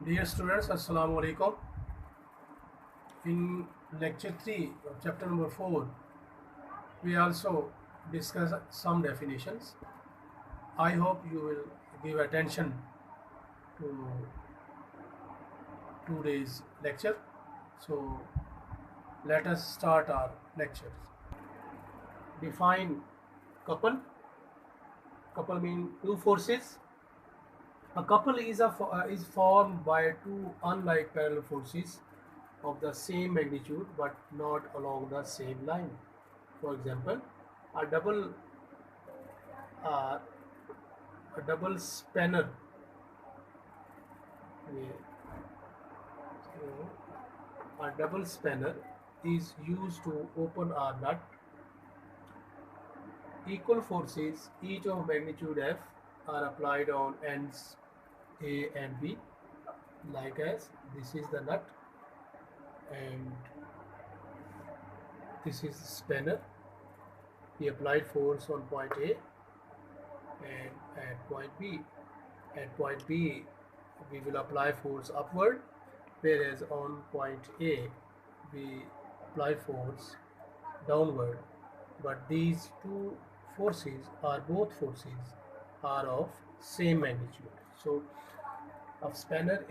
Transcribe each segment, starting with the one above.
Dear students, Assalamu alaikum. In lecture 3 of chapter number 4, we also discuss some definitions. I hope you will give attention to today's lecture. So, let us start our lectures. Define couple. Couple means two forces. A couple is formed by two unlike parallel forces of the same magnitude but not along the same line. For example, a uh, double spanner. A double spanner is used to open a nut. Equal forces, each of magnitude F, are applied on ends A and B, like as this is the nut and this is the spanner. We applied force on point A and at point B. At point B, we will apply force upward, whereas on point A, we apply force downward. But these two forces are both forces are of same magnitude. So, a spanner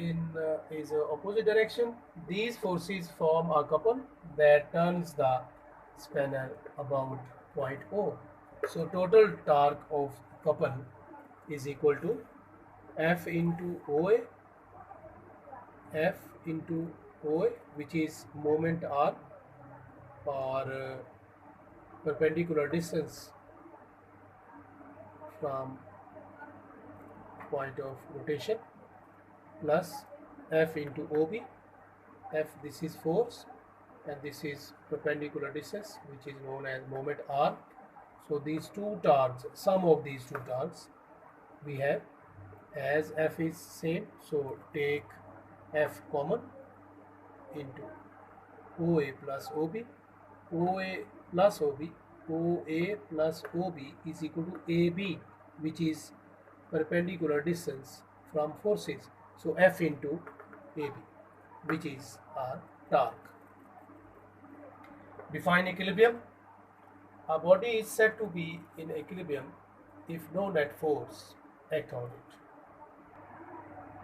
is opposite direction. These forces form a couple that turns the spanner about point O. So total torque of couple is equal to F into OA, F into OA, which is moment R or perpendicular distance from point of rotation, plus F into OB. F, this is force and this is perpendicular distance, which is known as moment R. So these two torques, sum of these two torques we have, as F is same, so take F common into OA plus OB. OA plus OB, OA plus OB is equal to AB, which is perpendicular distance from forces. So F into AB, which is our torque. Define equilibrium. A body is said to be in equilibrium if no net force acts on it.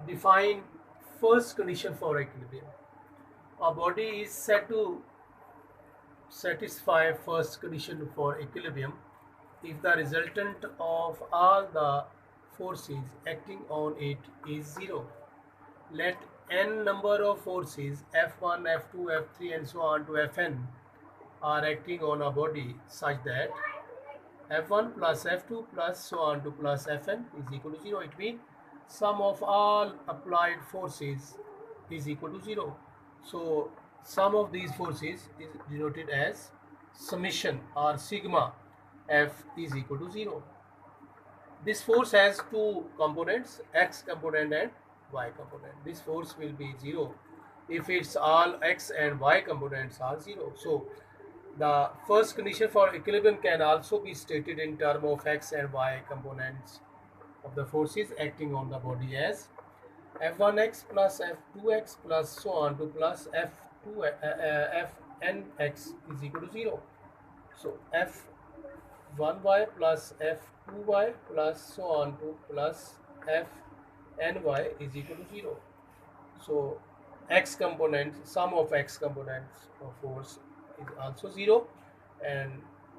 Define first condition for equilibrium. A body is said to satisfy first condition for equilibrium if the resultant of all the forces acting on it is zero. Let n number of forces F1, F2, F3 and so on to Fn are acting on a body such that F1 plus F2 plus so on to plus Fn is equal to 0. It means sum of all applied forces is equal to 0. So sum of these forces is denoted as summation or sigma F is equal to 0. This force has two components, x component and y component. This force will be 0 if its all x and y components are 0. So the first condition for equilibrium can also be stated in terms of x and y components of the forces acting on the body as F1x plus F2x plus so on to plus Fnx is equal to 0. So F1y plus F2y plus so on to plus Fny is equal to 0. So x component, sum of x components of force is also 0 and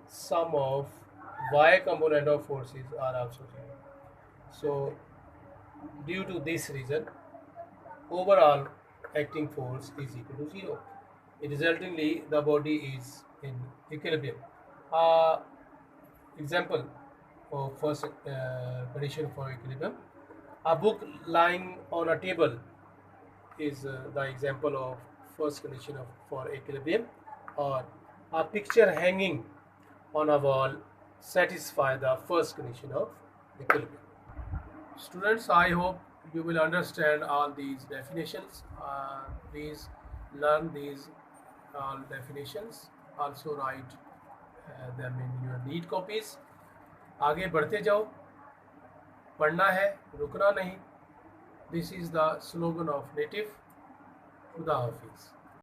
sum of y component of forces are also 0. So due to this reason, overall acting force is equal to 0. Resultingly, the body is in equilibrium. Example of first condition for equilibrium. A book lying on a table is the example of first condition for equilibrium, or a picture hanging on a wall satisfy the first condition of equilibrium. Students, I hope you will understand all these definitions. Please learn these definitions. Also write them in your neat copies. आगे बढ़ते जाओ, पढ़ना है, रुकना नहीं. This is the slogan of Native. Khuda Hafiz.